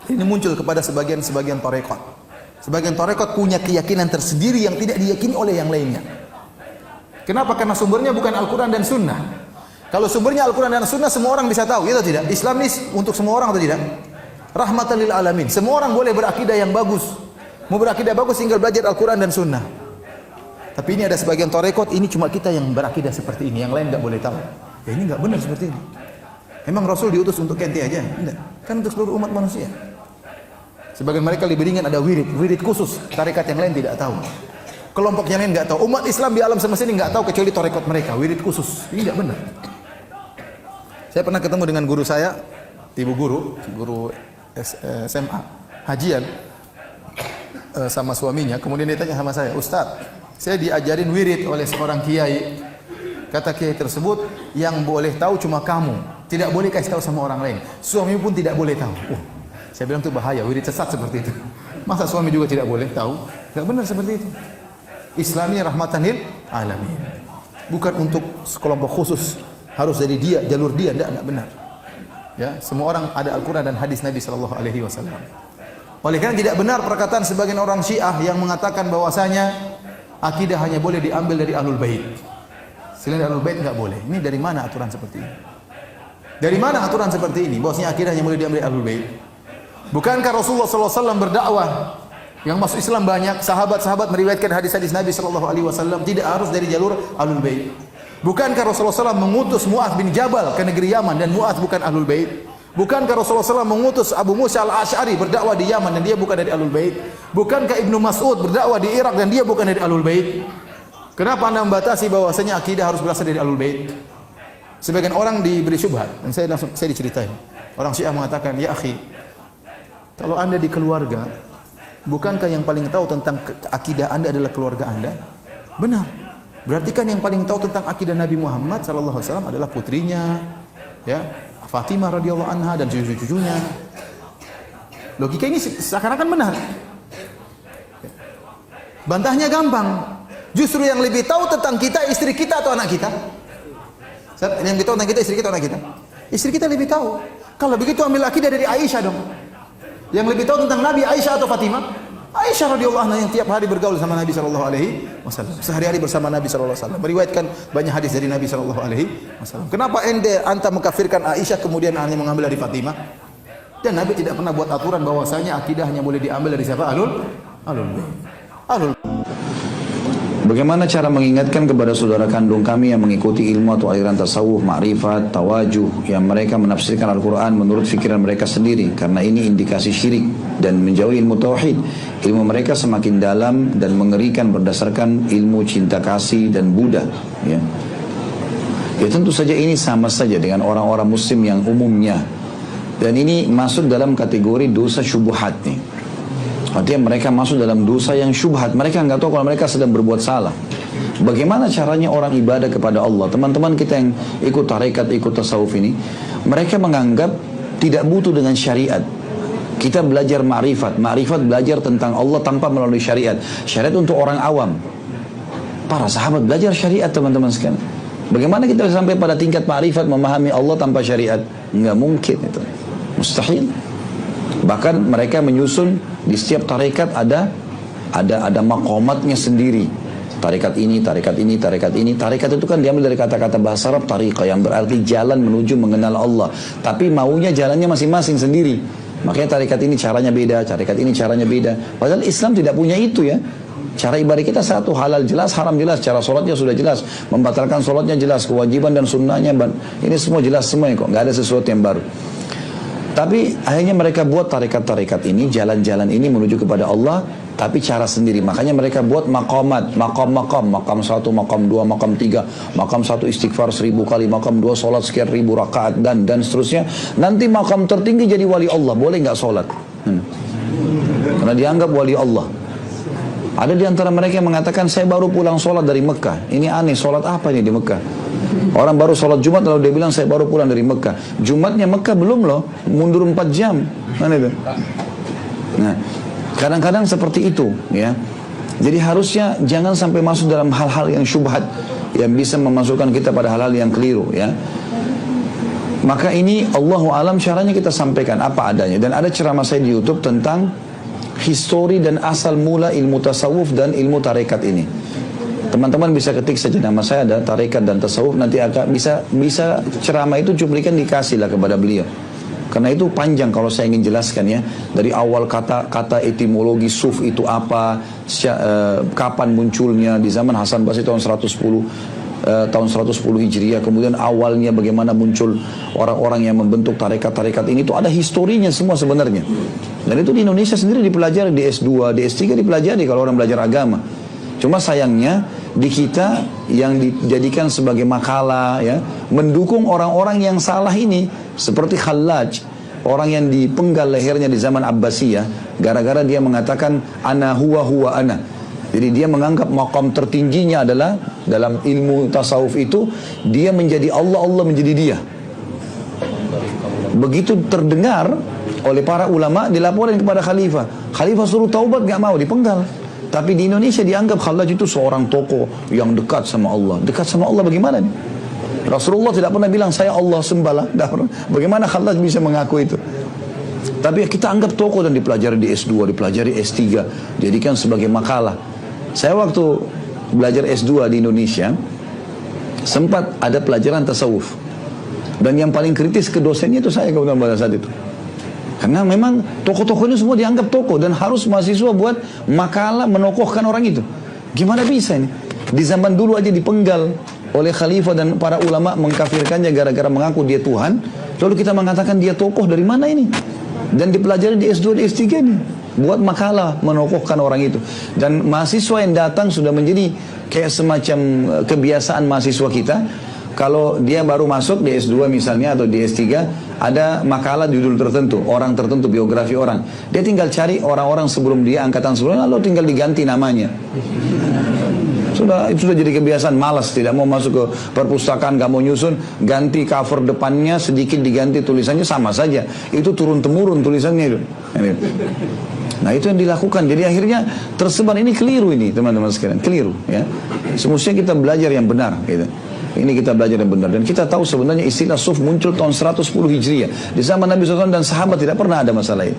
Ini muncul kepada sebagian tarekat. Sebagian tarekat punya keyakinan tersendiri yang tidak diyakini oleh yang lainnya. Kenapa? Karena sumbernya bukan Al-Quran dan Sunnah. Kalau sumbernya Al-Quran dan Sunnah, semua orang bisa tahu, ya atau tidak? Islam ini untuk semua orang atau tidak? Rahmatan lil alamin. Semua orang boleh berakidah yang bagus. Mau berakidah bagus tinggal belajar Al-Quran dan Sunnah. Tapi ini ada sebagian tarekat, ini cuma kita yang berakidah seperti ini, yang lain nggak boleh tahu. Ya ini nggak benar seperti ini. Emang Rasul diutus untuk ente aja? Enggak. Kan untuk seluruh umat manusia. Sebagian mereka lebih ringan, ada wirid khusus, tarekat yang lain tidak tahu. Kelompok yang lain nggak tahu. Umat Islam di alam semesta ini nggak tahu kecuali tarekat mereka, wirid khusus. Ini nggak benar. Saya pernah ketemu dengan guru saya, ibu guru SMA, hajian sama suaminya. Kemudian dia tanya sama saya, Ustaz, saya diajarin wirid oleh seorang kiai. Kata kiai tersebut, yang boleh tahu cuma kamu, tidak boleh kasih tahu sama orang lain. Suami pun tidak boleh tahu. Saya bilang itu bahaya, wirid sesat seperti itu. Masa suami juga tidak boleh tahu? Tidak benar seperti itu. Islamnya rahmatan lil alamin. Bukan untuk sekelompok khusus, harus dari dia, jalur dia, tidak benar. Ya, semua orang ada Al-Quran dan hadis Nabi sallallahu alaihi wasallam. Oleh karena tidak benar perkataan sebagian orang Syiah yang mengatakan bahwasanya akidah hanya boleh diambil dari Ahlul Bait. Selain Ahlul Bait enggak boleh. Ini dari mana aturan seperti ini? Dari mana aturan seperti ini? Bahwasanya akidah hanya boleh diambil dari Ahlul Bait. Bukankah Rasulullah sallallahu alaihi wasallam berdakwah yang masuk Islam banyak, sahabat-sahabat meriwayatkan hadis-hadis Nabi sallallahu alaihi wasallam tidak harus dari jalur Ahlul Bait. Bukankah Rasulullah SAW mengutus Mu'adz bin Jabal ke negeri Yaman dan Mu'adz bukan Ahlul Bait? Bukankah Rasulullah SAW mengutus Abu Musa al-Asy'ari berdakwah di Yaman dan dia bukan dari Ahlul Bait? Bukankah Ibnu Mas'ud berdakwah di Irak dan dia bukan dari Ahlul Bait? Kenapa Anda membatasi bahwasanya akidah harus berasal dari Ahlul Bait? Sebagian orang diberi syubhat dan saya diceritain. Orang Syiah mengatakan, "Ya akhi, kalau Anda di keluarga, bukankah yang paling tahu tentang akidah Anda adalah keluarga Anda?" Benar. Berarti kan yang paling tahu tentang akidah Nabi Muhammad sallallahu alaihi wasallam adalah putrinya, ya, Fatimah radhiyallahu anha dan cucu-cucunya. Logika ini seakan-akan benar. Bantahnya gampang. Justru yang lebih tahu tentang kita istri kita atau anak kita? Yang lebih tahu tentang kita istri kita atau anak kita? Istri kita lebih tahu. Kalau begitu ambil akidah dari Aisyah dong. Yang lebih tahu tentang Nabi Aisyah atau Fatimah? Aisyah radhiyallahu anha yang tiap hari bergaul sama Nabi sallallahu alaihi wasallam. Sehari-hari bersama Nabi sallallahu alaihi wasallam. Meriwayatkan banyak hadis dari Nabi sallallahu alaihi wasallam. Kenapa anta mengkafirkan Aisyah kemudian hanya mengambil dari Fatimah? Dan Nabi tidak pernah buat aturan bahwasanya akidah hanya boleh diambil dari siapa? Ahlul Bait. Bagaimana cara mengingatkan kepada saudara kandung kami yang mengikuti ilmu atau aliran tasawuf, ma'rifat, tawajuh yang mereka menafsirkan Al-Quran menurut fikiran mereka sendiri, karena ini indikasi syirik dan menjauhi ilmu tauhid. Ilmu mereka semakin dalam dan mengerikan berdasarkan ilmu cinta kasih dan Buddha, ya. Ya tentu saja ini sama saja dengan orang-orang muslim yang umumnya, dan ini masuk dalam kategori dosa syubhat nih. Artinya mereka masuk dalam dosa yang syubhat. Mereka nggak tahu kalau mereka sedang berbuat salah. Bagaimana caranya orang ibadah kepada Allah? Teman-teman kita yang ikut tarekat, ikut tasawuf ini, mereka menganggap tidak butuh dengan syariat. Kita belajar ma'rifat. Ma'rifat belajar tentang Allah tanpa melalui syariat. Syariat untuk orang awam. Para sahabat belajar syariat, teman-teman sekalian. Bagaimana kita sampai pada tingkat ma'rifat memahami Allah tanpa syariat? Nggak mungkin itu. Mustahil. Bahkan mereka menyusun di setiap tarekat ada maqamatnya sendiri. Tarekat ini, tarekat ini, tarekat ini. Tarekat itu kan diambil dari kata-kata bahasa Arab tariqah yang berarti jalan menuju mengenal Allah. Tapi maunya jalannya masing-masing sendiri. Makanya tarekat ini caranya beda, tarekat ini caranya beda. Padahal Islam tidak punya itu, ya. Cara ibadah kita satu, halal jelas, haram jelas. Cara sholatnya sudah jelas, membatalkan sholatnya jelas, kewajiban dan sunnahnya ini semua jelas semuanya kok. Nggak ada sesuatu yang baru. Tapi akhirnya mereka buat tarekat-tarekat ini, jalan-jalan ini menuju kepada Allah, tapi cara sendiri. Makanya mereka buat maqamat, maqam 1, maqam 2, maqam 3, maqam 1 istighfar 1000 kali, maqam 2 sholat sekian 1000 rakaat, dan seterusnya. Nanti maqam tertinggi jadi wali Allah, boleh nggak sholat? Karena dianggap wali Allah. Ada di antara mereka yang mengatakan, saya baru pulang sholat dari Mekah. Ini aneh, sholat apa ini di Mekah? Orang baru sholat Jumat lalu dia bilang saya baru pulang dari Mekah. Jumatnya Mekah belum loh, mundur 4 jam. Mana itu? Nah, kadang-kadang seperti itu, ya. Jadi harusnya jangan sampai masuk dalam hal-hal yang syubhat yang bisa memasukkan kita pada hal-hal yang keliru, ya. Maka ini Allahu alam caranya kita sampaikan apa adanya. Dan ada ceramah saya di YouTube tentang histori dan asal mula ilmu tasawuf dan ilmu tarekat ini. Teman-teman bisa ketik saja nama saya, ada tarekat dan tasawuf, nanti akan bisa ceramah itu cuplikan dikasihlah kepada beliau. Karena itu panjang kalau saya ingin jelaskan ya. Dari awal kata etimologi suf itu apa, kapan munculnya di zaman Hasan Basri tahun 110 Hijriah, kemudian awalnya bagaimana muncul orang-orang yang membentuk tarekat-tarekat ini, itu ada historinya semua sebenarnya. Dan itu di Indonesia sendiri dipelajari, di S2, di S3 dipelajari kalau orang belajar agama. Cuma sayangnya di kita yang dijadikan sebagai makalah ya, mendukung orang-orang yang salah ini, seperti Khallaj, orang yang dipenggal lehernya di zaman Abbasiyah gara-gara dia mengatakan ana huwa ana. Jadi dia menganggap maqam tertingginya adalah dalam ilmu tasawuf itu dia menjadi Allah, Allah menjadi dia. Begitu terdengar oleh para ulama, dilaporkan kepada khalifah. Khalifah suruh taubat, gak mau, dipenggal. Tapi di Indonesia dianggap Khallaj itu seorang tokoh yang dekat sama Allah. Dekat sama Allah bagaimana nih? Rasulullah tidak pernah bilang saya Allah sembahlah. Bagaimana Khallaj bisa mengaku itu? Tapi kita anggap tokoh dan dipelajari di S2, dipelajari S3, jadikan sebagai makalah. Saya waktu belajar S2 di Indonesia sempat ada pelajaran tasawuf. Dan yang paling kritis ke dosennya itu saya kebetulan pada saat itu. Karena memang tokoh-tokoh ini semua dianggap tokoh dan harus mahasiswa buat makalah menokohkan orang itu. Gimana bisa ini? Di zaman dulu aja dipenggal oleh khalifah dan para ulama mengkafirkannya gara-gara mengaku dia Tuhan. Lalu kita mengatakan dia tokoh, dari mana ini? Dan dipelajari di S2, di S3 ini. Buat makalah menokohkan orang itu. Dan mahasiswa yang datang sudah menjadi kayak semacam kebiasaan mahasiswa kita. Kalau dia baru masuk di S2 misalnya atau di S3, ada makalah judul tertentu, orang tertentu, biografi orang. Dia tinggal cari orang-orang sebelum dia, angkatan sebelumnya, lalu tinggal diganti namanya. Itu sudah jadi kebiasaan, malas, tidak mau masuk ke perpustakaan, gak mau nyusun, ganti cover depannya, sedikit diganti tulisannya, sama saja. Itu turun-temurun tulisannya itu. Nah itu yang dilakukan. Jadi akhirnya tersebar, ini keliru ini teman-teman sekalian, keliru ya. Semestinya kita belajar yang benar gitu. Ini kita belajar yang benar. Dan kita tahu sebenarnya istilah suf muncul tahun 110 Hijriah. Di zaman Nabi SAW dan sahabat tidak pernah ada masalah ini.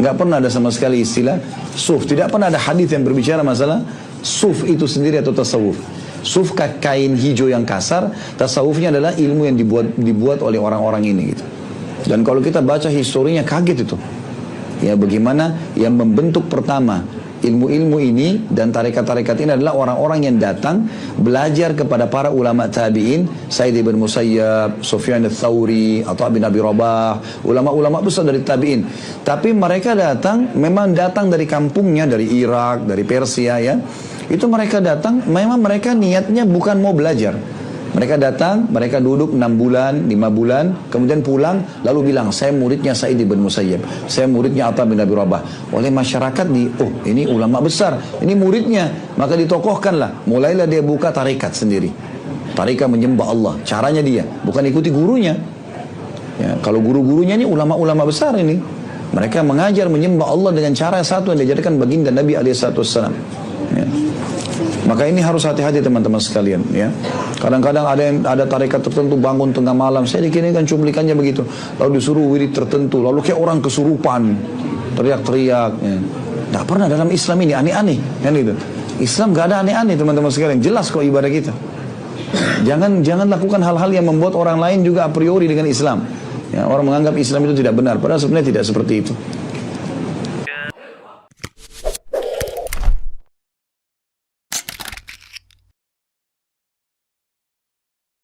Nggak pernah ada sama sekali istilah suf. Tidak pernah ada hadis yang berbicara masalah suf itu sendiri atau tasawuf. Suf kain hijau yang kasar. Tasawufnya adalah ilmu yang dibuat oleh orang-orang ini gitu. Dan kalau kita baca historinya kaget itu. Ya bagaimana yang membentuk pertama ilmu-ilmu ini dan tarekat-tarekat ini adalah orang-orang yang datang belajar kepada para ulama tabi'in, Sa'id ibn Musayyab, Sufyan ats-Tsauri, Atha bin Abi Rabah, ulama-ulama besar dari tabi'in. Tapi mereka memang datang dari kampungnya, dari Irak, dari Persia ya. Itu mereka datang, memang mereka niatnya bukan mau belajar. Mereka datang, mereka duduk 6 bulan, 5 bulan, kemudian pulang, lalu bilang, saya muridnya Sa'id bin Musayyab, saya muridnya Atha bin Abi Rabah. Oleh masyarakat oh ini ulama besar, ini muridnya, maka ditokohkanlah. Mulailah dia buka tarekat sendiri. Tarekat menyembah Allah, caranya dia, bukan ikuti gurunya. Ya, kalau guru-gurunya ini ulama-ulama besar ini, mereka mengajar menyembah Allah dengan cara satu yang diajarkan baginda Nabi SAW. Ya. Maka ini harus hati-hati teman-teman sekalian ya. Kadang-kadang ada tarekat tertentu bangun tengah malam, saya dikirimkan cuplikannya begitu. Lalu disuruh wirid tertentu, lalu kayak orang kesurupan, teriak-teriak ya. Tidak pernah dalam Islam ini, aneh-aneh kan gitu. Islam gak ada aneh-aneh teman-teman sekalian, jelas kok ibadah kita. Jangan lakukan hal-hal yang membuat orang lain juga a priori dengan Islam ya, orang menganggap Islam itu tidak benar, padahal sebenarnya tidak seperti itu.